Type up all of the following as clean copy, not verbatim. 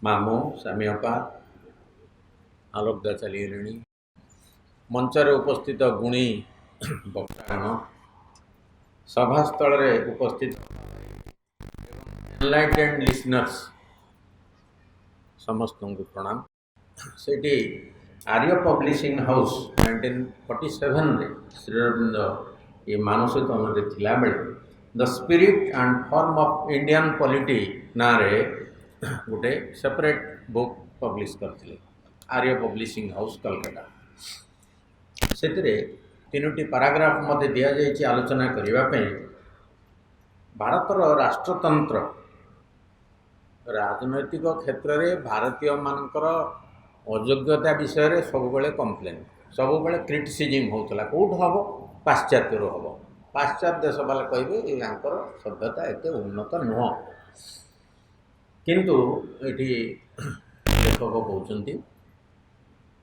ମାମୁଁ ସାମିଅପା ଆଲୋକ ଚାଲିଗଲେଣି। ମଞ୍ଚରେ ଉପସ୍ଥିତ ଗୁଣୀ ବକ୍ତାଗଣ, ସଭାସ୍ଥଳରେ ଉପସ୍ଥିତ ଏନଲାଇଟେଣ୍ଡ ଲିସନର୍ସ ସମସ୍ତଙ୍କୁ ପ୍ରଣାମ। ସେଠି ଆର୍ୟ ପବ୍ଲିସିଂ ହାଉସ୍ 1947ରେ ଶ୍ରୀଅରବିନ୍ଦ ଏ ମାନସିକ ଅନୁରେ ଥିଲାବେଳେ ଦ spirit and form of Indian polity ନାଁରେ ଗୋଟେ ସେପରେଟ୍ ବୁକ୍ ପବ୍ଲିଶ କରିଥିଲେ ଆର୍ୟ ପବ୍ଲିସିଂ ହାଉସ୍ କଲକାତା। ସେଥିରେ 3ଟି ପାରାଗ୍ରାଫ ମୋତେ ଦିଆଯାଇଛି ଆଲୋଚନା କରିବା ପାଇଁ। ଭାରତର ରାଷ୍ଟ୍ରତନ୍ତ୍ର ରାଜନୈତିକ କ୍ଷେତ୍ରରେ ଭାରତୀୟମାନଙ୍କର ଅଯୋଗ୍ୟତା ବିଷୟରେ ସବୁବେଳେ କମ୍ପ୍ଲେନ୍, ସବୁବେଳେ କ୍ରିଟିସିଜିମ୍ ହେଉଥିଲା। କେଉଁଠୁ ହେବ? ପାଶ୍ଚାତ୍ୟରୁ ହେବ। ପାଶ୍ଚାତ୍ୟ ଦେଶ ବାଲା କହିବେ ୟାଙ୍କର ସଭ୍ୟତା ଏତେ ଉନ୍ନତ ନୁହଁ। କିନ୍ତୁ ଏଠି ଲେଖକ କହୁଛନ୍ତି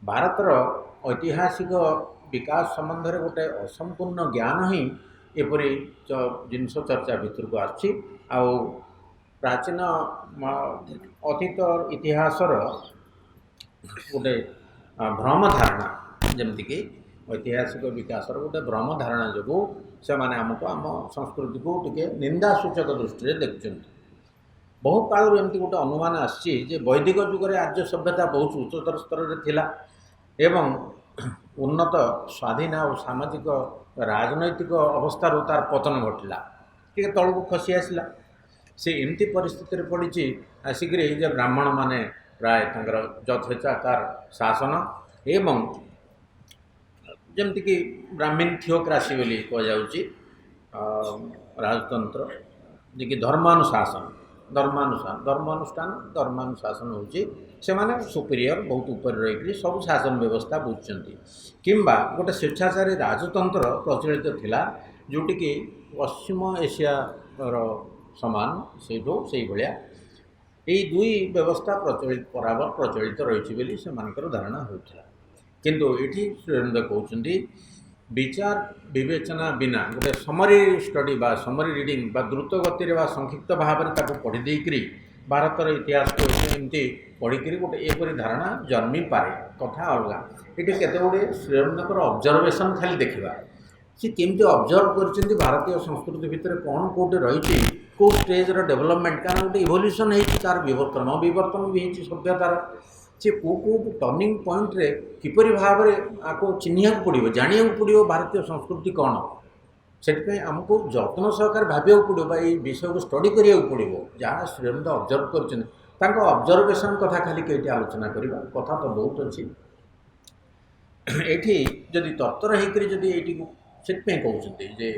ଭାରତର ଐତିହାସିକ ବିକାଶ ସମ୍ବନ୍ଧରେ ଗୋଟେ ଅସମ୍ପୂର୍ଣ୍ଣ ଜ୍ଞାନ ହିଁ ଏପରି ଜିନିଷ ଚର୍ଚ୍ଚା ଭିତରକୁ ଆସୁଛି। ଆଉ ପ୍ରାଚୀନ ଅତୀତ ଇତିହାସର ଗୋଟେ ଭ୍ରମ ଧାରଣା, ଯେମିତିକି ଐତିହାସିକ ବିକାଶର ଗୋଟେ ଭ୍ରମ ଧାରଣା ଯୋଗୁଁ ସେମାନେ ଆମକୁ ଆମ ସଂସ୍କୃତିକୁ ଟିକେ ନିନ୍ଦାସୂଚକ ଦୃଷ୍ଟିରେ ଦେଖୁଛନ୍ତି। ବହୁ କାଳରୁ ଏମିତି ଗୋଟେ ଅନୁମାନ ଆସିଛି ଯେ ବୈଦିକ ଯୁଗରେ ଆର୍ଯ୍ୟ ସଭ୍ୟତା ବହୁତ ଉଚ୍ଚତର ସ୍ତରରେ ଥିଲା ଏବଂ ଉନ୍ନତ ସ୍ୱାଧୀନ ଆଉ ସାମାଜିକ ରାଜନୈତିକ ଅବସ୍ଥାରୁ ତାର ପତନ ଘଟିଲା, ଟିକେ ତଳକୁ ଖସି ଆସିଲା। ସେ ଏମିତି ପରିସ୍ଥିତିରେ ପଡ଼ିଛି ଆସିକରି ଯେ ବ୍ରାହ୍ମଣମାନେ ପ୍ରାୟ ତାଙ୍କର ଯଥେଚ୍ଛାକାର ଶାସନ ଏବଂ ଯେମିତିକି ବ୍ରାହ୍ମୀଣ ଥିଓକ୍ରାସି ବୋଲି କୁହାଯାଉଛି ରାଜତନ୍ତ୍ର, ଯିଏକି ଧର୍ମାନୁଶାସନ ହେଉଛି ସେମାନେ ସୁପିରିୟର, ବହୁତ ଉପରେ ରହିକରି ସବୁ ଶାସନ ବ୍ୟବସ୍ଥା ବୁଝୁଛନ୍ତି। କିମ୍ବା ଗୋଟେ ସ୍ୱେଚ୍ଛାଚାରୀ ରାଜତନ୍ତ୍ର ପ୍ରଚଳିତ ଥିଲା, ଯେଉଁଠିକି ପଶ୍ଚିମ ଏସିଆର ସମାନ ସେଇଭଳିଆ ଏଇ ଦୁଇ ବ୍ୟବସ୍ଥା ପ୍ରଚଳିତ ରହିଛି ବୋଲି ସେମାନଙ୍କର ଧାରଣା ହେଉଥିଲା। କିନ୍ତୁ ଏଠି ଶ୍ରୀଅରବିନ୍ଦ କହୁଛନ୍ତି ବିଚାର ବିବେଚନା ବିନା ଗୋଟେ ସମରି ଷ୍ଟଡି ବା ସମରି ରିଡ଼ିଂ ବା ଦ୍ରୁତ ଗତିରେ ବା ସଂକ୍ଷିପ୍ତ ଭାବରେ ତାକୁ ପଢ଼ି ଦେଇକରି ଭାରତର ଇତିହାସକୁ ଏମିତି ପଢ଼ିକରି ଗୋଟେ ଏପରି ଧାରଣା ଜନ୍ମିପାରେ। କଥା ଅଲଗା। ଏଠି କେତେ ଗୁଡ଼ିଏ ଶ୍ରୀଅରବିନ୍ଦଙ୍କର ଅବଜରଭେସନ୍ ଖାଲି ଦେଖିବା, ସେ କେମିତି ଅବଜର୍ଭ କରିଛନ୍ତି ଭାରତୀୟ ସଂସ୍କୃତି ଭିତରେ କ'ଣ କେଉଁଠି ରହିଛି, କେଉଁ ଷ୍ଟେଜ୍ର ଡେଭଲପମେଣ୍ଟ, କାରଣ ଗୋଟେ ଇଭଲ୍ୟୁସନ୍ ହେଇଛି, ତାର ବିବର୍ତ୍ତନ ବି ହେଇଛି ସଭ୍ୟତାର। ସେ କେଉଁ ଟର୍ଣ୍ଣିଂ ପଏଣ୍ଟରେ କିପରି ଭାବରେ ଆକୁ ଚିହ୍ନିବାକୁ ପଡ଼ିବ, ଜାଣିବାକୁ ପଡ଼ିବ ଭାରତୀୟ ସଂସ୍କୃତି କ'ଣ। ସେଥିପାଇଁ ଆମକୁ ଯତ୍ନ ସହକାରେ ଭାବିବାକୁ ପଡ଼ିବ ବା ଏଇ ବିଷୟକୁ ଷ୍ଟଡି କରିବାକୁ ପଡ଼ିବ। ଯାହା ଶ୍ରୀଅରବିନ୍ଦ ଅବଜର୍ଭ କରିଛନ୍ତି, ତାଙ୍କ ଅବଜର୍ଭେସନ୍ କଥା ଖାଲି କେଇଟି ଆଲୋଚନା କରିବା, କଥା ତ ବହୁତ ଅଛି। ଏଠି ଯଦି ତରତର ହେଇକରି ଯଦି ଏଇଟିକୁ ସେଥିପାଇଁ କହୁଛନ୍ତି ଯେ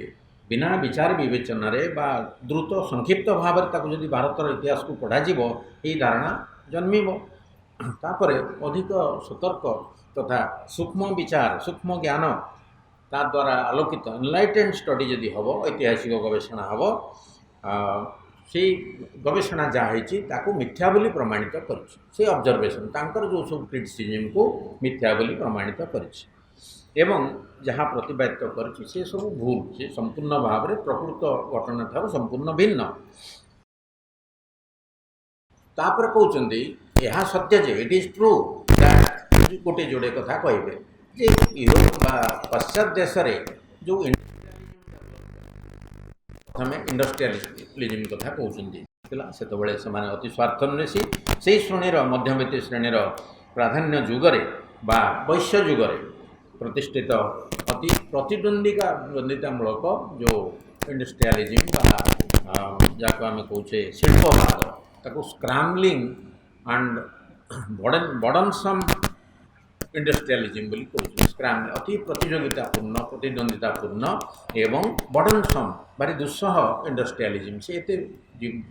ବିନା ବିଚାର ବିବେଚନାରେ ବା ଦ୍ରୁତ ସଂକ୍ଷିପ୍ତ ଭାବରେ ତାକୁ ଯଦି ଭାରତର ଇତିହାସକୁ ପଢ଼ାଯିବ ଏଇ ଧାରଣା ଜନ୍ମିବ। ତାପରେ ଅଧିକ ସତର୍କ ତଥା ସୂକ୍ଷ୍ମ ବିଚାର, ସୂକ୍ଷ୍ମ ଜ୍ଞାନ ତା ଦ୍ୱାରା ଆଲୋକିତ ଏନଲାଇଟେଣ୍ଡ ଷ୍ଟଡି ଯଦି ହେବ, ଐତିହାସିକ ଗବେଷଣା ହେବ, ସେଇ ଗବେଷଣା ଯାହା ହେଇଛି ତାକୁ ମିଥ୍ୟା ବୋଲି ପ୍ରମାଣିତ କରିଛି। ସେଇ ଅବଜରଭେସନ୍ ତାଙ୍କର ଯେଉଁ ସବୁ କ୍ରିଟିସିଜିମ୍କୁ ମିଥ୍ୟା ବୋଲି ପ୍ରମାଣିତ କରିଛି ଏବଂ ଯାହା ପ୍ରତିପାଦିତ କରିଛି ସେ ସବୁ ଭୁଲ, ସେ ସମ୍ପୂର୍ଣ୍ଣ ଭାବରେ ପ୍ରକୃତ ଘଟଣା ଠାରୁ ସମ୍ପୂର୍ଣ୍ଣ ଭିନ୍ନ। ତାପରେ କହୁଛନ୍ତି ଏହା ସତ୍ୟ ଯେ ଇଟ୍ ଇଜ୍ ଟ୍ରୁ ଦ୍ୟାଟ୍, ଗୋଟେ ଯୋଡ଼େ କଥା କହିବେ ଯେ ୟୁରୋପ ବା ପାଶ୍ଚାତ୍ୟ ଦେଶରେ ଯେଉଁ ପ୍ରଥମେ ଇଣ୍ଡଷ୍ଟ୍ରିଆଲିଜିମ୍ କଥା କହୁଛନ୍ତି ଥିଲା, ସେତେବେଳେ ସେମାନେ ଅତି ସ୍ୱାର୍ଥନ୍ୱେଷୀ। ସେହି ଶ୍ରେଣୀର ମଧ୍ୟବିତ୍ତ ଶ୍ରେଣୀର ପ୍ରାଧାନ୍ୟ ଯୁଗରେ ବା ବୈଶ୍ୟ ଯୁଗରେ ପ୍ରତିଷ୍ଠିତ ଅତି ପ୍ରତିଦ୍ୱନ୍ଦିତାମୂଳକ ଯେଉଁ ଇଣ୍ଡଷ୍ଟ୍ରିଆଲିଜିମ୍ ବା ଯାହାକୁ ଆମେ କହୁଛେ ଶିଳ୍ପବାଦ, ତାକୁ ସ୍କ୍ରାମ୍ବଲିଂ ଆଣ୍ଡ ବର୍ଡନସମ୍ ଇଣ୍ଡଷ୍ଟ୍ରିଆଲିଜିମ୍ ବୋଲି କହୁଛନ୍ତି। ଅତି ପ୍ରତିଦ୍ୱନ୍ଦିତାପୂର୍ଣ୍ଣ ଏବଂ ବର୍ଡନସମ୍, ଭାରି ଦୁଃସହ ଇଣ୍ଡଷ୍ଟ୍ରିଆଲିଜିମ୍। ସେ ଏତେ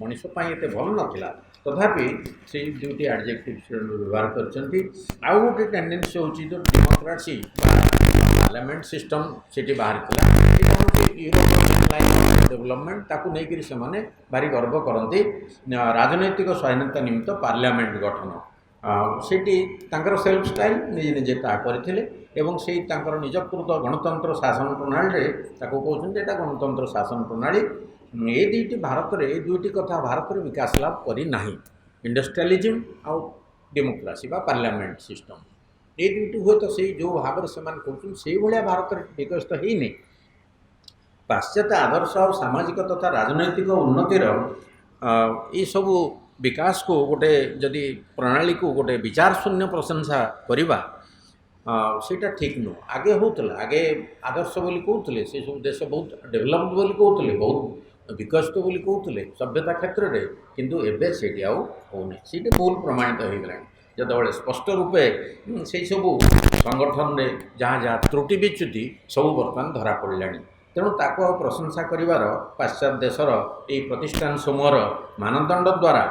ମଣିଷ ପାଇଁ ଏତେ ଭଲ ନଥିଲା, ତଥାପି ସେଇ ଦୁଇଟି ଆଡଜେକ୍ଟିଭ୍ ବ୍ୟବହାର କରିଛନ୍ତି। ଆଉ ଗୋଟେ ଟେଣ୍ଡେନ୍ସି ହେଉଛି ଯେଉଁ ଡେମୋକ୍ରାସି ବା ପାର୍ଲାମେଣ୍ଟ ସିଷ୍ଟମ୍ ସେଠି ବାହାରିଥିଲା, ଏଇଟା ହେଉଛି ୟୁରୋପିଆନ୍ ଡେଭଲପମେଣ୍ଟ, ତାକୁ ନେଇକରି ସେମାନେ ଭାରି ଗର୍ବ କରନ୍ତି। ରାଜନୈତିକ ସ୍ୱାଧୀନତା ନିମିତ୍ତ ପାର୍ଲାମେଣ୍ଟ ଗଠନ, ସେଠି ତାଙ୍କର ସେଲ୍ଫ ଷ୍ଟାଇଲ୍ ନିଜେ ତାହା କରିଥିଲେ ଏବଂ ସେଇ ତାଙ୍କର ନିଜକୃତ ଗଣତନ୍ତ୍ର ଶାସନ ପ୍ରଣାଳୀରେ ତାକୁ କହୁଛନ୍ତି ଏଇଟା ଗଣତନ୍ତ୍ର ଶାସନ ପ୍ରଣାଳୀ। ଏ ଦୁଇଟି କଥା ଭାରତରେ ବିକାଶ ଲାଭ କରିନାହିଁ। इंडस्ट्रियलिज्म आउ डेमोक्रेसी बा पार्लियामेंट सिस्टम ये दुईटी हुए तो से जो भाव से कहते से भाया भारत विकसित होनी पाश्चात्य आदर्श और सामाजिक तथा राजनैतिक उन्नतिर ये सबू विकास को गोटे जदि प्रणाली को गोटे विचार शून्य प्रशंसा करवा सेटा ठीक नुह आगे होता आगे आदर्श बोली कहते से सब देश बहुत डेभलप्ड बोली कहते बहुत विकसित बोली कहते सभ्यता क्षेत्र में किंतु एबे सेठी आउ होनी सीटे भूल प्रमाणित हो गला जो स्पष्ट रूपे से सबू संगठन में जहाँ जहाँ त्रुटि विच्युति सब बर्तमान धरा पड़ा तेणु ताको प्रशंसा करिवार पाश्चात्य देशर ये प्रतिष्ठान समूहर मानदंड द्वारा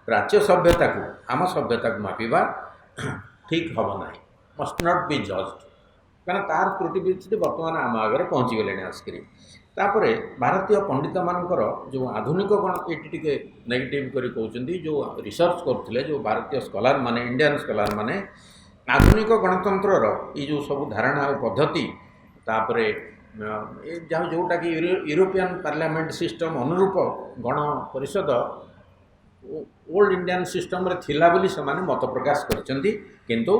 प्राच्य सभ्यता को आम सभ्यता को मापिबा ठीक हम ना मस्ट नॉट बी जज्ड कारण तार त्रुटि विच्युति बर्तमान आम आगे पहुँची गले आसिक तापरे भारतीय पंडित मानकर जो आधुनिक गण ये नेगेटिव करी कहते जो रिसर्च करते जो भारतीय स्कॉलर माने इंडियन स्कॉलर माने आधुनिक गणतंत्र ये जो सब धारणा और पद्धति तापरे जहाँ जोटा कि यूरोपियन पार्लियामेंट सिस्टम अनुरूप Gana Parishad old Indian system रे थिला बोली से माने मत प्रकाश करछंती किंतु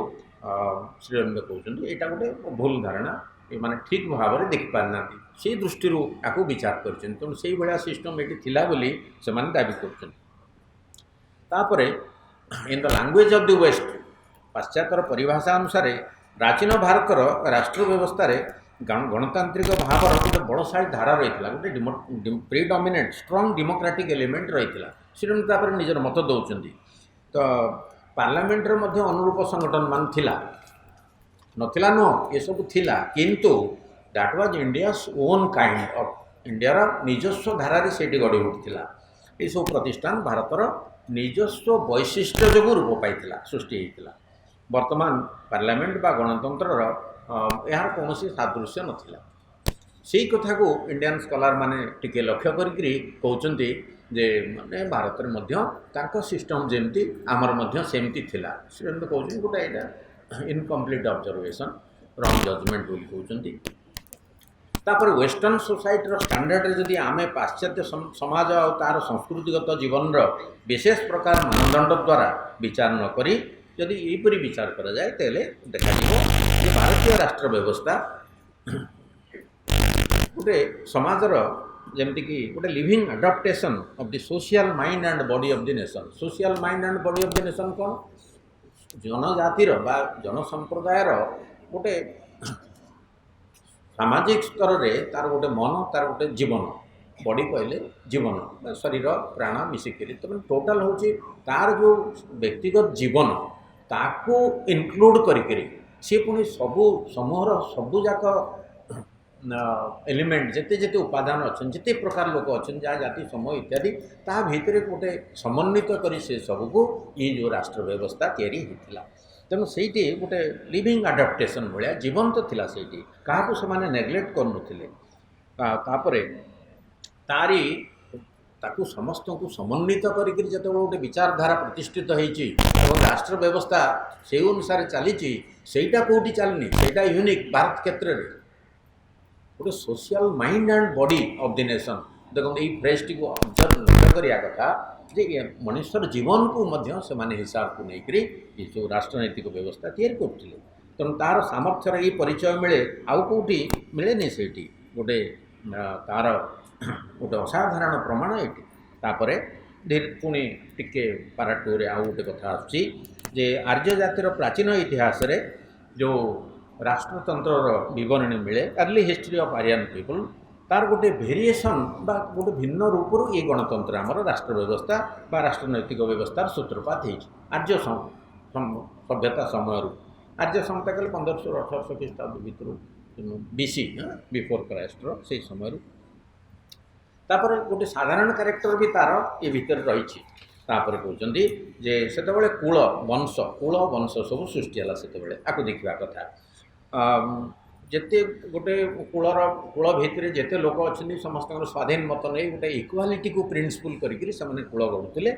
श्रीरंग कहते यहाँ गोटे भूल धारणा ये माने ठीक भाव में देखि पारना से दृष्टि आपको विचार करछन तेणु से भाया सिस्टम ये थिला बोली से माने दाबी करछन तापरे in the language of the west पाश्चात्यर परिभाषा अनुसार प्राचीन भारतर राष्ट्र व्यवस्था रे गणतांत्रिक भाव गोटे बड़साई धारा रही है गोटे प्रीडोमिनेट स्ट्रॉन्ग डेमोक्रेटिक एलिमेंट रही है श्रीरंग निजर मत दौरान तो पार्लियामेंट अनुरूप संगठन मान थिला नथिला नुह ये सब थिला किंतु that was India's own kind of India निजस्व धारा से गढ़ी उठिला ये सब प्रतिष्ठान भारतर निजस्व वैशिष्ट्य जो रूप पाई सृष्टि होता वर्तमान पार्लियामेंट बा गणतंत्र यार कौन सादृश्य नाला से कथा को इंडियन स्कॉलर माने टिके लक्ष्य करी कहते जे माने भारत में सिस्टम जमती आमर सेमती थिला से कहते गोटे यहाँ इनकम्प्लीट ऑब्जर्वेशन रंग जजमेंट बोली कहते तापर वेस्टर्न सोसाइटी स्टैंडर्ड जदि आमे पाश्चात्य समाज और तार संस्कृतिगत जीवन विशेष प्रकार मानदंड द्वारा विचार न करी यदि यहीपरी विचार करा जाए तेले देखा ये भारतीय राष्ट्र व्यवस्था गोटे समाजर जमती कि गोटे living adaptation of the social mind and body of the nation social mind and body of the nation कौन जनजातिर बा जनसंप्रदायर गोटे सामाजिक स्तर में तार गोटे मन तार गोटे जीवन बॉडी कहले जीवन शरीर प्राण मिसिकी तेज टोटाल हूँ तार जो व्यक्तिगत जीवन ताको इनक्लूड करी सी पुणी सबू समूहर सबूजाक एलिमेंट जिते जिते उपादान अच्छा जिते प्रकार लोक अच्छा जहाँ जाति समूह इत्यादि ता भितर गोटे समन्वित करी से सबको ये जो राष्ट्र व्यवस्था तैयारी होता तेणु से गोटे लिविंग आडाप्टेशन भाया जीवंत थिला सेठी क्या से नेग्लेक्ट करूँ तारी ताकू समस्त को समन्वित करके जो गोटे विचारधारा प्रतिष्ठित होती राष्ट्र व्यवस्था से अनुसार चली सेटा कौटी चलनी सेटा यूनिक भारत क्षेत्र में गोटे social mind and body of the nation देखो ये फ्रेज टी लक्ष्य करा कथा जे मनुष्यर जीवन को मध्य से माने हिसाब को लेकर ये जो राष्ट्रनैतिक व्यवस्था तैयारी करते तेणु तार सामर्थ्यर ये परिचय मिले आउ कौटी मिलेनि से गोटे तार गोटे असाधारण प्रमाण ये पुणी टिके पारा टू आउ गोटे कथा आसुची जे आर्य जातिर प्राचीन इतिहास रे जो राष्ट्रतंत्र विवरणी मिले early history of Aryan people तार गोटे भेरिएसन बा गोटे भिन्न रूप ये गणतंत्र आमर राष्ट्र व्यवस्था बा राष्ट्रनैतिक व्यवस्थार सूत्रपात हो आर्य सभ्यता समय आर्य सभ्यता कहले 1500-1800 ख्रीष्टाब्द भितर बीसी बिफोर क्राइस्ट से समय तापर गोटे साधारण कैरेक्टर भी तार ये भितर रही कहते जे सेतबेले कूल वंश सब सृष्टि है से आपको देखा कथा जिते गोटे कूलर कूल भितर जिते लोक अच्छा समस्त स्वाधीन मत नहीं गोटे इक्वालिटी को प्रिंसिपल करके कूल गढ़ुले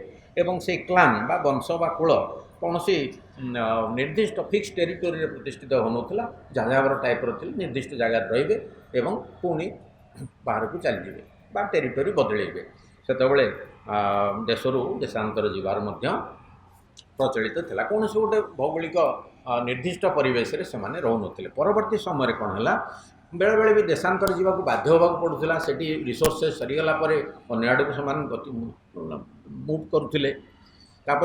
से क्लान बा वंश बा कूल कौन सी निर्दिष्ट फिक्स टेरिटोरी प्रतिष्ठित होना जहाँ टाइप रे निर्दिष्ट जगह रे पुणी बाहर को चलीजे बा टेरिटोरी बदल से देशरू देशांतर जीवार प्रचलित थिला कौन से गोटे भौगोलिक निर्दिष्ट परिवेश रे सेमाने रहउनथिले परवर्ती समय कौन है बेले बेले भी देशांतर जावाक बाध्य होगा पड़ूला से रिसोर्सेस सरीगला अन्य आड़क से मुव करुले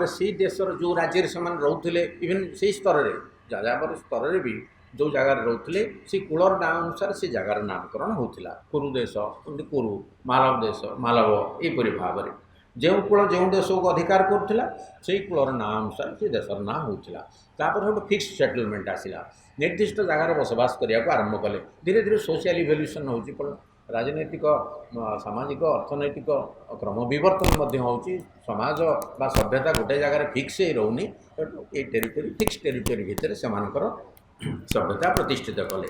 से देशर जो राज्य से रोते इवेन से स्तर में जाजापर स्तर में भी जो जगार रोते से कूलर ना अनुसार से जगार नामकरण होता कुरु देश कुरु मालव देश मालव यहपरी भाव में जो कूल जो देश को अधिकार करुला से कूलर ना अनुसार से देशर ना होता गोटे फिक्स सेटलमेंट आसला निर्दिष्ट जगार बसवास करने को आरंभ कले धीरे धीरे सोशल इवोल्यूशन हो राजनैतिक सामाजिक अर्थनैतिक क्रम बर्तन हो समाज बा सभ्यता गोटे जगार फिक्स रोनी ये टेरिटोरी फिक्स टेरिटोरी भितर से सभ्यता प्रतिष्ठित कले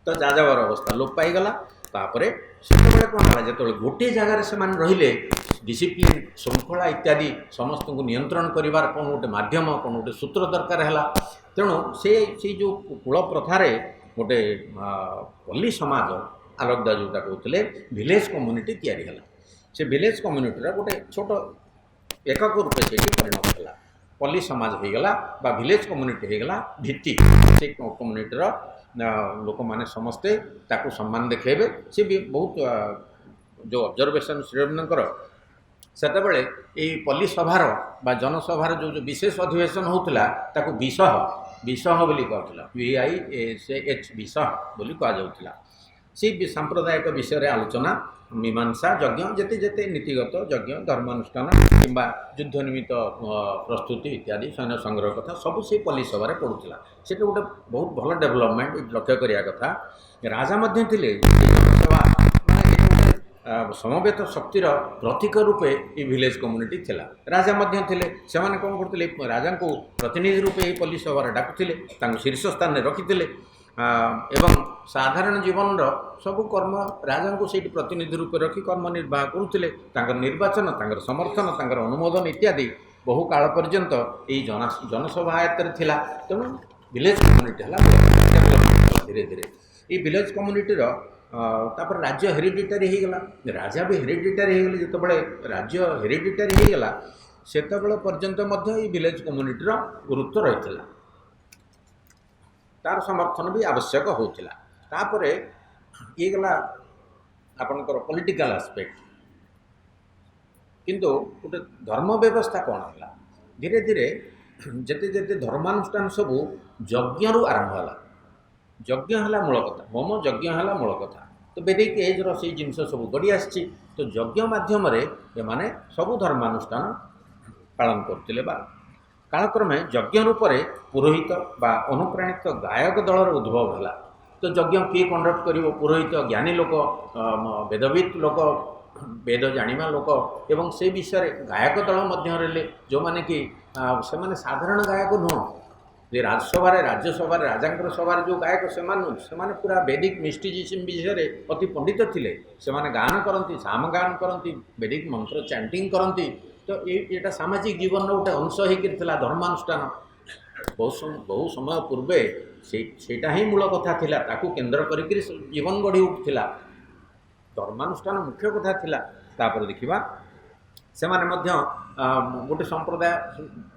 तो जाजावर अवस्था लोप पाईगला तापर से कौन है जो गोटे जगार से रे डिसिप्लिन श्रृंखला इत्यादि समस्त को नियंत्रण करिवार कौन गोटे माध्यम कौन गोटे सूत्र दरकार है तेणु से जो कुल प्रथार गोटे पल्ली समाज आलोकदा जोटा कहते विलेज कम्युनिटी तैयारी है से विलेज कम्युनिटी गोटे छोट एकक रूपे से परिणत है पल्ली समाज होगला बा विलेज कम्युनिटी होगला भित्ति से कम्युनिटीर लोक मैंने समस्ते ताकू सम्मान देखेबे से भी बहुत जो ऑब्जर्वेशन श्रीरंजनकर सेतबेले ये पल्ली सभार बा जनसभार जो विशेष अधिवेशन होता ताकू विषह विषह बोली कहला VISH विषह बोली कहुला से सांप्रदायिक विषय आलोचना मीमांसा यज्ञ जेते जेते नीतिगत यज्ञ धर्मानुष्ठान किंबा युद्ध निमित्त प्रस्तुति इत्यादि सैन्य संग्रह कथा सब से पल्ली सभार पड़ूला से गोटे बहुत भल डेभलपमेंट लक्ष्य करिया कथा राजा मध्य थिले जनसभा समवेत शक्तिर प्रतीक रूपे ये विलेज कम्युनिटी थिला राजा मध्य थिले सेमाने कौन करते राजा को प्रतिनिधि रूपे ये पल्ली सभार डाकुले शीर्ष स्थान में रखिते एवं साधारण जीवन सबु कर्म राजा को सही प्रतिनिधि रूप रखी कर्म निर्वाह करुले निर्वाचन समर्थन अनुमोदन इत्यादि बहु काल पर्यंत ये जनसभा आयत्तर थिला तेणु विलेज कम्युनिटी है धीरे धीरे ये विलेज कम्युनिटीर तापर राज्य हेरिडिटारी होगला राजा भी हेरिडिटारी होगले जितेबाला राज्य हेरिडिटारी होगला सेतबेले पर्यंत ये विलेज कम्युनिटीर गुरुत्व रही तार समर्थन भी आवश्यक होता तापर ये गला आपनकर पॉलिटिकल एस्पेक्ट किंतु गोटे धर्म व्यवस्था कौन है धीरे धीरे जेते जेते धर्मानुष्ठान सबू यज्ञ आरंभ है यज्ञ है मूल कथा होम यज्ञ है मूल कथा तो वैदिक एज री जिन सब गड़ी आसी तो यज्ञ मध्यम एमाने सबू धर्मानुष्ठान पालन करते कालक्रमे यज्ञ रूप पुरोहित बा अनुप्राणित गायक दलर उद्भव है तो यज्ञ किए कंडक्ट कर पुरोहित ज्ञानी लोक वेदविद लोक वेद जाणिमा लोक एवं से विषय गायक दल मध्य जो माने कि से माने साधारण गायक नुह जे राज्यसभा राजा सभा जो गायक से पूरा वैदिक मिस्टिसिज्म विषय अति पंडित थिले से गान करती साम गान करती वैदिक मंत्र चैंटिंग करती तो ये सामाजिक जीवन गोटे अंश होता धर्मानुष्ठान बहु समय पूर्वे सेटा ही मूल कथा थिला ताकू केंद्र करी जीवन गढ़ी उठुला धर्मानुष्ठान मुख्य कथा थिला तापर देखिबा से गोटे संप्रदाय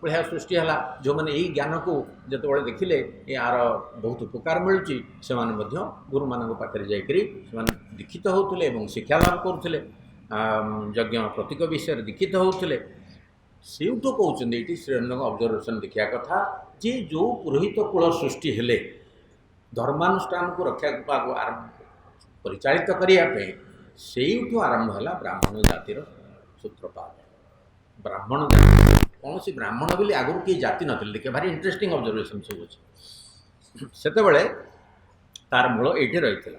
भाया सृष्टि है जो मैंने यही ज्ञान को जिते देखिले यार बहुत उपकार मिलूँ से गुरु मान पाखे जाकरी दीक्षित होते शिक्षा लाभ करुले यज्ञ प्रतीक विषय दीक्षित होते सेठू कहते ये श्रीरंजन ऑब्जर्वेशन देखा कथा जे जो पुरोहित कूल सृष्टि हेले धर्मानुष्ठान को रक्षा परिचालित करने से आरंभ है ब्राह्मण जातिर सूत्रपात ब्राह्मण जाति कौन सी ब्राह्मण बोली आगुरी किए जाति नथिले देखिए भारी इंटरेस्टिंग ऑब्जर्वेशन सब अच्छे सेतबेले तार मूल ये रही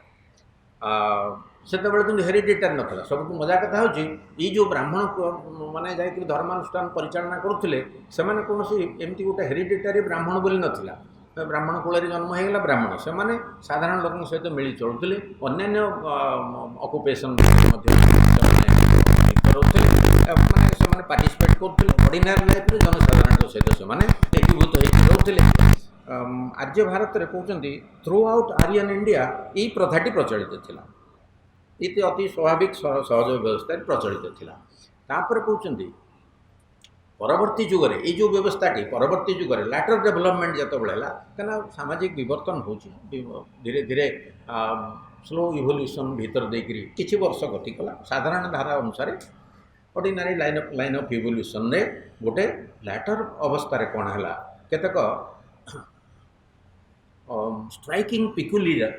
सेतबेले किंतु हेरिडिटारी नथिला सब मजा कथा होची ये जो ब्राह्मण माने जाय धर्मानुष्ठान परिचालना करुले से कौन सी एमती गोटे हेरिडिटारी ब्राह्मण बोली नथिला ब्राह्मण कूल जन्म होगा ब्राह्मण से साधारण लोक सहित मिली चलुले अन्य अकुपेशन माने पार्टिसिपेट करते ऑर्डिनरी लाइफ में जनसाधारण सहित से एकीभूत होते आर्य भारत में कहते थ्रू आउट आर्यन इंडिया यही प्रथाटी प्रचलित थिला ये अति स्वाभाविक सहज व्यवस्था प्रचलित थिला तापर कहते ପରବର୍ତ୍ତୀ ଯୁଗରେ ଏଇ ଯେଉଁ ବ୍ୟବସ୍ଥାଟି ପରବର୍ତ୍ତୀ ଯୁଗରେ ଲାଟର ଡେଭଲପମେଣ୍ଟ ଯେତେବେଳେ ହେଲା କାହିଁକିନା ସାମାଜିକ ବିବର୍ତ୍ତନ ହେଉଛି ଧୀରେ ଧୀରେ ସ୍ଲୋ ଇଭଲ୍ୟୁସନ୍ ଭିତରେ ଦେଇକରି କିଛି ବର୍ଷ ଗତି କଲା ସାଧାରଣ ଧାରା ଅନୁସାରେ ଅର୍ଡ଼ିନାରୀ ଲାଇନ୍ ଅଫ୍ ଇଭଲ୍ୟୁସନ୍ରେ ଗୋଟେ ଲାଟର ଅବସ୍ଥାରେ କ'ଣ ହେଲା କେତେକ ଷ୍ଟ୍ରାଇକିଂ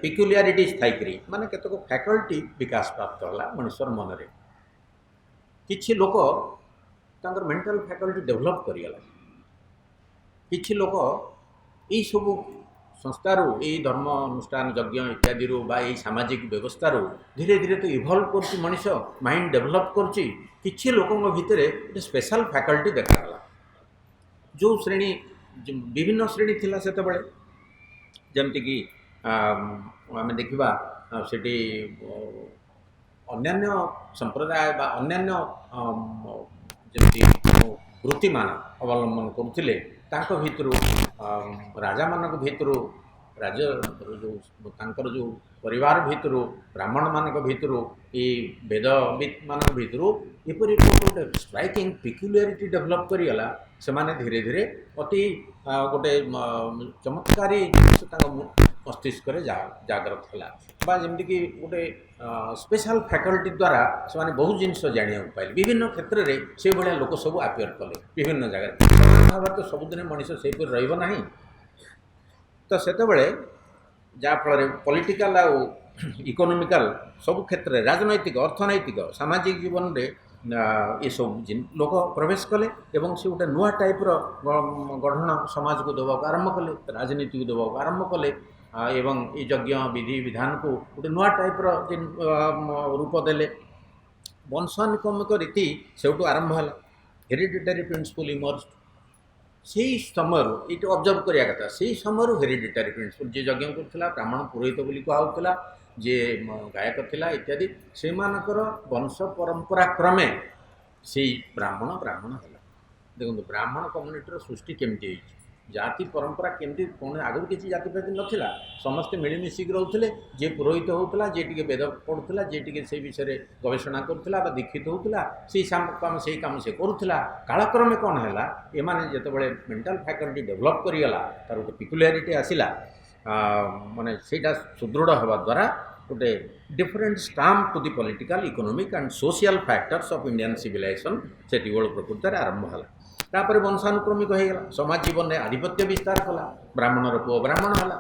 ପିକୁଲିଆରିଟିଜ୍ ଥାଇକରି ମାନେ କେତେକ ଫ୍ୟାକଲ୍ଟି ବିକାଶ ପ୍ରାପ୍ତ ହେଲା ମଣିଷର ମନରେ କିଛି ଲୋକ ତାଙ୍କର ମେଣ୍ଟାଲ ଫ୍ୟାକଲ୍ଟି ଡେଭଲପ୍ କରିଗଲା କିଛି ଲୋକ ଏଇସବୁ ସଂସ୍ଥାରୁ ଏଇ ଧର୍ମ ଅନୁଷ୍ଠାନ ଯଜ୍ଞ ଇତ୍ୟାଦିରୁ ବା ଏଇ ସାମାଜିକ ବ୍ୟବସ୍ଥାରୁ ଧୀରେ ଧୀରେ ତ ଇଭଲ୍ଭ କରୁଛି ମଣିଷ ମାଇଣ୍ଡ ଡେଭଲପ୍ କରୁଛି କିଛି ଲୋକଙ୍କ ଭିତରେ ଗୋଟେ ସ୍ପେଶାଲ ଫ୍ୟାକଲ୍ଟି ଦେଖାଗଲା ଯେଉଁ ଶ୍ରେଣୀ ବିଭିନ୍ନ ଶ୍ରେଣୀ ଥିଲା ସେତେବେଳେ ଯେମିତିକି ଆମେ ଦେଖିବା ସେଠି ଅନ୍ୟାନ୍ୟ ସମ୍ପ୍ରଦାୟ ବା ଅନ୍ୟାନ୍ୟ ଯେମିତି ବୃତ୍ତିମାନ ଅବଲମ୍ବନ କରୁଥିଲେ ତାଙ୍କ ଭିତରୁ ରାଜାମାନଙ୍କ ଭିତରୁ ତାଙ୍କର ଯେଉଁ ପରିବାର ଭିତରୁ ବ୍ରାହ୍ମଣମାନଙ୍କ ଭିତରୁ ଏଇ ବେଦବିତ୍ମାନଙ୍କ ଭିତରୁ ଏପରି ଗୋଟେ ଷ୍ଟ୍ରାଇକିଂ ପିକ୍ୟୁଲାରିଟି ଡେଭଲପ୍ କରିଗଲା ସେମାନେ ଧୀରେ ଧୀରେ ଅତି ଗୋଟେ ଚମତ୍କାରୀ ଜିନିଷ ତାଙ୍କ ମସ୍ତିଷ୍କରେ ଜାଗ୍ରତ ହେଲା ବା ଯେମିତିକି ଗୋଟେ ସ୍ପେଶାଲ ଫ୍ୟାକଲ୍ଟି ଦ୍ୱାରା ସେମାନେ ବହୁତ ଜିନିଷ ଜାଣିବାକୁ ପାଇଲେ ବିଭିନ୍ନ କ୍ଷେତ୍ରରେ ସେଇଭଳିଆ ଲୋକ ସବୁ ଆପିୟର କଲେ ବିଭିନ୍ନ ଜାଗାରେ ଭାବରେ ତ ସବୁଦିନେ ମଣିଷ ସେହିପରି ରହିବ ନାହିଁ ତ ସେତେବେଳେ ଯାହାଫଳରେ ପଲିଟିକାଲ ଆଉ ଇକୋନୋମିକାଲ ସବୁ କ୍ଷେତ୍ରରେ ରାଜନୈତିକ ଅର୍ଥନୈତିକ ସାମାଜିକ ଜୀବନରେ ଏସବୁ ଲୋକ ପ୍ରବେଶ କଲେ ଏବଂ ସେ ଗୋଟେ ନୂଆ ଟାଇପ୍ର ଗଠନ ସମାଜକୁ ଦେବାକୁ ଆରମ୍ଭ କଲେ ରାଜନୀତିକୁ ଦେବାକୁ ଆରମ୍ଭ କଲେ ଏବଂ ଏ ଯଜ୍ଞ ବିଧି ବିଧାନକୁ ଗୋଟେ ନୂଆ ଟାଇପ୍ର ରୂପ ଦେଲେ ବଂଶାନୁକ୍ରମିକ ରୀତି ସେଉଠୁ ଆରମ୍ଭ ହେଲା ହେରିଡିଟାରୀ ପ୍ରିନ୍ସିପଲ୍ ଇମର୍ଜ ସେହି ସମୟରୁ ଏଇଟା ଅବଜର୍ଭ କରିବା କଥା ସେହି ସମୟରୁ ହେରିଡିଟାରୀ ପ୍ରିନ୍ସିପଲ୍ ଯିଏ ଯଜ୍ଞ କରୁଥିଲା ବ୍ରାହ୍ମଣ ପୁରୋହିତ ବୋଲି କୁହାହେଉଥିଲା ଯିଏ ଗାୟକ ଥିଲା ଇତ୍ୟାଦି ସେମାନଙ୍କର ବଂଶ ପରମ୍ପରା କ୍ରମେ ସେଇ ବ୍ରାହ୍ମଣ ହେଲା ଦେଖନ୍ତୁ ବ୍ରାହ୍ମଣ କମ୍ୟୁନିଟିର ସୃଷ୍ଟି କେମିତି ହେଇଛି ଜାତି ପରମ୍ପରା କେମିତି କ'ଣ ଆଗରୁ କିଛି ଜାତିପାତି ନଥିଲା ସମସ୍ତେ ମିଳିମିଶିକି ରହୁଥିଲେ ଯିଏ ପୁରୋହିତ ହେଉଥିଲା ଯିଏ ଟିକେ ବେଦ ପଢ଼ୁଥିଲା ଯିଏ ଟିକେ ସେଇ ବିଷୟରେ ଗବେଷଣା କରୁଥିଲା ବା ଦୀକ୍ଷିତ ହେଉଥିଲା ସେଇ କାମ ସେ କରୁଥିଲା କାଳକ୍ରମେ କ'ଣ ହେଲା ଏମାନେ ଯେତେବେଳେ ମେଣ୍ଟାଲ ଫ୍ୟାକଲ୍ଟି ଡେଭଲପ୍ କରିଗଲା ତାର ଗୋଟେ ପିକୁଲାରିଟି ଆସିଲା ମାନେ ସେଇଟା ସୁଦୃଢ଼ ହେବା ଦ୍ୱାରା ଗୋଟେ different stamp to the political economic and social factors of Indian civilization ସେତିକିବେଳେ ପ୍ରକୃତରେ ଆରମ୍ଭ ହେଲା ତାପରେ ବଂଶାନୁକ୍ରମିକ ହୋଇଗଲା ସମାଜ ଜୀବନରେ ଆଧିପତ୍ୟ ବିସ୍ତାର କଲା ବ୍ରାହ୍ମଣର ପୁଅ ବ୍ରାହ୍ମଣ ହେଲା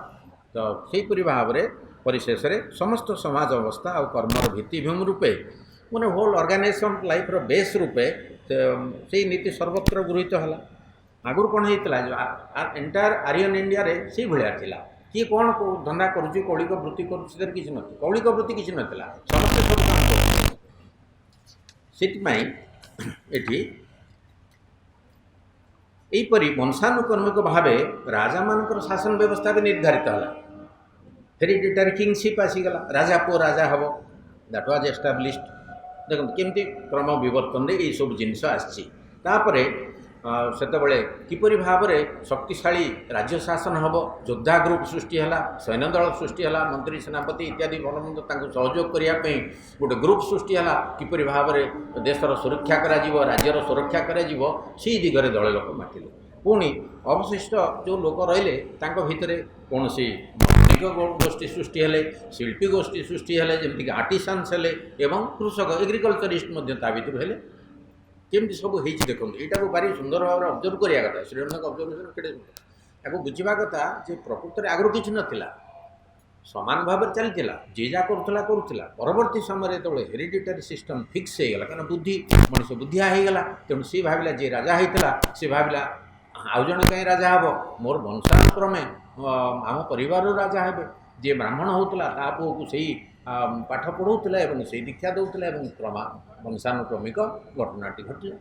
ତ ସେହିପରି ଭାବରେ ପରିଶେଷରେ ସମସ୍ତ ସମାଜ ଅବସ୍ଥା ଆଉ କର୍ମର ଭିତ୍ତିଭୂମି ରୂପେ ମାନେ ହୋଲ୍ ଅର୍ଗାନାଇଜେସନ୍ ଲାଇଫ୍ର ବେସ୍ ରୂପେ ସେଇ ନୀତି ସର୍ବତ୍ର ଗୃହୀତ ହେଲା ଆଗରୁ କ'ଣ ହେଇଥିଲା ଏଣ୍ଟାୟାର ଆରିଆନ୍ ଇଣ୍ଡିଆରେ ସେଇଭଳିଆ ଥିଲା କିଏ କ'ଣ ଧନ୍ଦା କରୁଛି କୌଳିକ ବୃତ୍ତି କରୁଛି ସେଥିରେ କିଛି ନଥିଲା କୌଳିକ ବୃତ୍ତି କିଛି ନଥିଲା ସମସ୍ତେ ସବୁ କାମ କରୁଥିଲେ ସେଥିପାଇଁ ଏଠି ଏହିପରି ବଂଶାନୁକ୍ରମିକ ଭାବେ ରାଜାମାନଙ୍କର ଶାସନ ବ୍ୟବସ୍ଥା ବି ନିର୍ଦ୍ଧାରିତ ହେଲା ହେରିଡିଟାରୀ କିଙ୍ଗସିପ୍ ଆସିଗଲା ରାଜା ପୁଅ ରାଜା ହେବ ଦ୍ୟାଟ୍ ୱାଜ୍ ଏଷ୍ଟାବ୍ଲିଶ୍ଡ ଦେଖନ୍ତୁ କେମିତି କ୍ରମ ବିବର୍ତ୍ତନରେ ଏଇସବୁ ଜିନିଷ ଆସିଛି ତାପରେ ସେତେବେଳେ କିପରି ଭାବରେ ଶକ୍ତିଶାଳୀ ରାଜ୍ୟ ଶାସନ ହେବ ଯୋଦ୍ଧା ଗ୍ରୁପ୍ ସୃଷ୍ଟି ହେଲା ସୈନ୍ୟ ଦଳ ସୃଷ୍ଟି ହେଲା ମନ୍ତ୍ରୀ ସେନାପତି ଇତ୍ୟାଦି ଭଲମନ୍ଦ ତାଙ୍କୁ ସହଯୋଗ କରିବା ପାଇଁ ଗୋଟେ ଗ୍ରୁପ୍ ସୃଷ୍ଟି ହେଲା କିପରି ଭାବରେ ଦେଶର ସୁରକ୍ଷା କରାଯିବ ରାଜ୍ୟର ସୁରକ୍ଷା କରାଯିବ ସେହି ଦିଗରେ ଦଳେ ଲୋକ ମାତିଲେ ପୁଣି ଅବଶିଷ୍ଟ ଯେଉଁ ଲୋକ ରହିଲେ ତାଙ୍କ ଭିତରେ କୌଣସି ମୌଳିକ ଗୋଷ୍ଠୀ ସୃଷ୍ଟି ହେଲେ ଶିଳ୍ପୀ ଗୋଷ୍ଠୀ ସୃଷ୍ଟି ହେଲେ ଯେମିତିକି ଆର୍ଟିସାନ୍ସ ହେଲେ ଏବଂ କୃଷକ ଏଗ୍ରିକଲଚରିଷ୍ଟ ମଧ୍ୟ ତା ଭିତରୁ ହେଲେ କେମିତି ସବୁ ହେଇଛି ଦେଖନ୍ତୁ ଏଇଟାକୁ ଭାରି ସୁନ୍ଦର ଭାବରେ ଅବଜର୍ଭ କରିବା କଥା ଶ୍ରୀରଙ୍ଗଙ୍କ ଅବଜର୍ଭେସନ୍ କେତେ ତାକୁ ବୁଝିବା କଥା ଯେ ପ୍ରକୃତରେ ଆଗରୁ କିଛି ନଥିଲା ସମାନ ଭାବରେ ଚାଲିଥିଲା ଯିଏ ଯାହା କରୁଥିଲା ପରବର୍ତ୍ତୀ ସମୟରେ ଯେତେବେଳେ ହେରିଡିଟାରୀ ସିଷ୍ଟମ୍ ଫିକ୍ସ ହେଇଗଲା କାରଣ ମଣିଷ ବୁଦ୍ଧିଆ ହେଇଗଲା ତେଣୁ ସେ ଭାବିଲା ଯିଏ ରାଜା ହେଇଥିଲା ସେ ଭାବିଲା ଆଉ ଜଣେ କାହିଁ ରାଜା ହେବ ମୋର ବଂଶାନୁକ୍ରମେ ଆମ ପରିବାରରୁ ରାଜା ହେବେ ଯିଏ ବ୍ରାହ୍ମଣ ହେଉଥିଲା ତା ପୁଅକୁ ସେଇ ପାଠ ପଢ଼ାଉଥିଲା ଏବଂ ସେଇ ଦୀକ୍ଷା ଦେଉଥିଲା ଏବଂ ବଂଶାନୁକ୍ରମିକ ଘଟଣାଟି ଘଟିଲା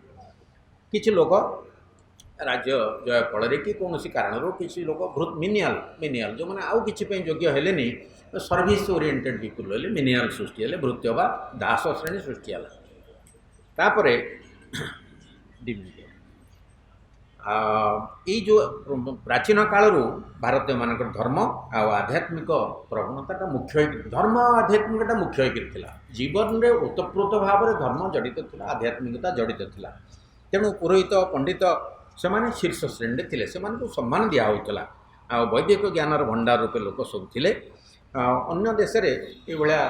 କିଛି ଲୋକ ରାଜ୍ୟ ଜୟ ଫଳରେ କି କୌଣସି କାରଣରୁ କିଛି ଲୋକ ମିନିଆଲ ଯେଉଁମାନେ ଆଉ କିଛି ପାଇଁ ଯୋଗ୍ୟ ହେଲେନି ସର୍ଭିସ୍ ଓରିଏଣ୍ଟେଡ୍ ପିପୁଲ୍ ହେଲେ ମିନିଆଲ ସୃଷ୍ଟି ହେଲେ ଭୃତ୍ୟ ବା ଦାସ ଶ୍ରେଣୀ ସୃଷ୍ଟି ହେଲା ତାପରେ ଏଇ ଯେଉଁ ପ୍ରାଚୀନ କାଳରୁ ଭାରତୀୟମାନଙ୍କର ଧର୍ମ ଆଉ ଆଧ୍ୟାତ୍ମିକ ପ୍ରବଣତାଟା ମୁଖ୍ୟ ହେଇକି ଧର୍ମ ଆଉ ଆଧ୍ୟାତ୍ମିକଟା ମୁଖ୍ୟ ହେଇକି ଥିଲା ଜୀବନରେ ଓତପ୍ରୋତ ଭାବରେ ଧର୍ମ ଜଡ଼ିତ ଥିଲା ଆଧ୍ୟାତ୍ମିକତା ଜଡ଼ିତ ଥିଲା ତେଣୁ ପୁରୋହିତ ପଣ୍ଡିତ ସେମାନେ ଶୀର୍ଷ ଶ୍ରେଣୀରେ ଥିଲେ, ସେମାନଙ୍କୁ ସମ୍ମାନ ଦିଆହେଉଥିଲା। ଆଉ ବୈଦିକ ଜ୍ଞାନର ଭଣ୍ଡାର ରୂପେ ଲୋକ ସବୁ ଥିଲେ। ଅନ୍ୟ ଦେଶରେ ଏଇଭଳିଆ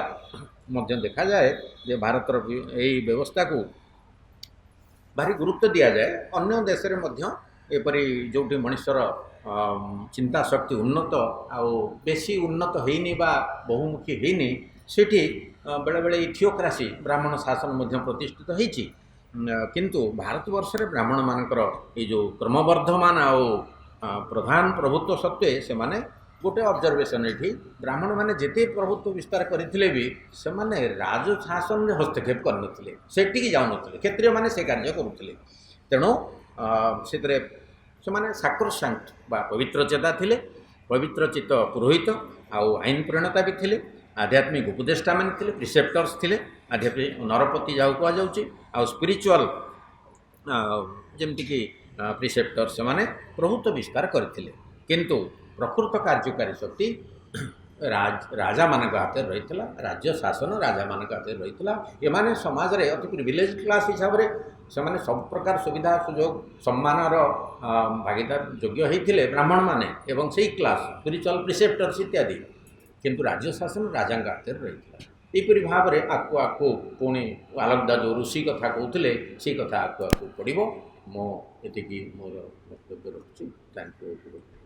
ମଧ୍ୟ ଦେଖାଯାଏ ଯେ ଭାରତର ଏଇ ବ୍ୟବସ୍ଥାକୁ ଭାରି ଗୁରୁତ୍ୱ ଦିଆଯାଏ। ଅନ୍ୟ ଦେଶରେ ମଧ୍ୟ ଏପରି ଯେଉଁଠି ମଣିଷର ଚିନ୍ତା ଶକ୍ତି ଉନ୍ନତ ଆଉ ବେଶୀ ଉନ୍ନତ ହେଇନି ବା ବହୁମୁଖୀ ହେଇନି, ସେଠି ବେଳେବେଳେ ଏଇ ଥିଓକ୍ରାସି ବ୍ରାହ୍ମଣ ଶାସନ ମଧ୍ୟ ପ୍ରତିଷ୍ଠିତ ହେଇଛି। କିନ୍ତୁ ଭାରତବର୍ଷରେ ବ୍ରାହ୍ମଣମାନଙ୍କର ଏଇ ଯେଉଁ କ୍ରମବର୍ଦ୍ଧମାନ ଆଉ ପ୍ରଧାନ ପ୍ରଭୁତ୍ୱ ସତ୍ତ୍ୱେ ସେମାନେ ଗୋଟେ ଅବଜରଭେସନ୍ ଏଠି, ବ୍ରାହ୍ମଣମାନେ ଯେତେ ପ୍ରଭୁତ୍ୱ ବିସ୍ତାର କରିଥିଲେ ବି ସେମାନେ ରାଜଶାସନରେ ହସ୍ତକ୍ଷେପ କରିନଥିଲେ, ସେଠିକି ଯାଉନଥିଲେ। କ୍ଷତ୍ରିୟମାନେ ସେ କାର୍ଯ୍ୟ କରୁଥିଲେ। ତେଣୁ ସେଥିରେ ସେମାନେ ସାକ୍ରୋସାଙ୍କ୍ଟ ବା ପବିତ୍ର ଚେତା ଥିଲେ, ପବିତ୍ରଚିତ ପୁରୋହିତ ଆଉ ଆଇନ ପ୍ରଣେତା ବି ଥିଲେ, ଆଧ୍ୟାତ୍ମିକ ଉପଦେଷ୍ଟାମାନେ ଥିଲେ, ପ୍ରିସେପ୍ଟର୍ସ ଥିଲେ, ଆଧ୍ୟାତ୍ମିକ ନରପତି ଯାହାକୁ କୁହାଯାଉଛି, ଆଉ ସ୍ପିରିଚୁଆଲ ଯେମିତିକି ପ୍ରିସେପ୍ଟର ସେମାନେ ପ୍ରଭୁତ୍ୱ ବିସ୍ତାର କରିଥିଲେ। କିନ୍ତୁ ପ୍ରକୃତ କାର୍ଯ୍ୟକାରୀ ଶକ୍ତି ରାଜାମାନଙ୍କ ହାତରେ ରହିଥିଲା, ରାଜ୍ୟ ଶାସନ ରାଜାମାନଙ୍କ ହାତରେ ରହିଥିଲା। ଏମାନେ ସମାଜରେ ଅତି ପ୍ରିଭିଲେଜ୍ କ୍ଲାସ୍ ହିସାବରେ ସେମାନେ ସବୁ ପ୍ରକାର ସୁବିଧା ସୁଯୋଗ ସମ୍ମାନର ଭାଗିଦାର ଯୋଗ୍ୟ ହେଇଥିଲେ ବ୍ରାହ୍ମଣମାନେ ଏବଂ ସେଇ କ୍ଲାସ୍ ସ୍ପିରିଚୁଆଲ ପ୍ରିସେପ୍ଟର୍ସ ଇତ୍ୟାଦି। କିନ୍ତୁ ରାଜ୍ୟ ଶାସନ ରାଜାଙ୍କ ହାତରେ ରହିଥିଲା। ଏହିପରି ଭାବରେ ଆକୁ ପୁଣି ଆଲଗଦା ଯେଉଁ ଋଷି କଥା କହୁଥିଲେ ସେଇ କଥା ଆକୁ ପଡ଼ିବ। ମୁଁ ଏତିକି ମୋର ବକ୍ତବ୍ୟ ରଖୁଛି। Thank you.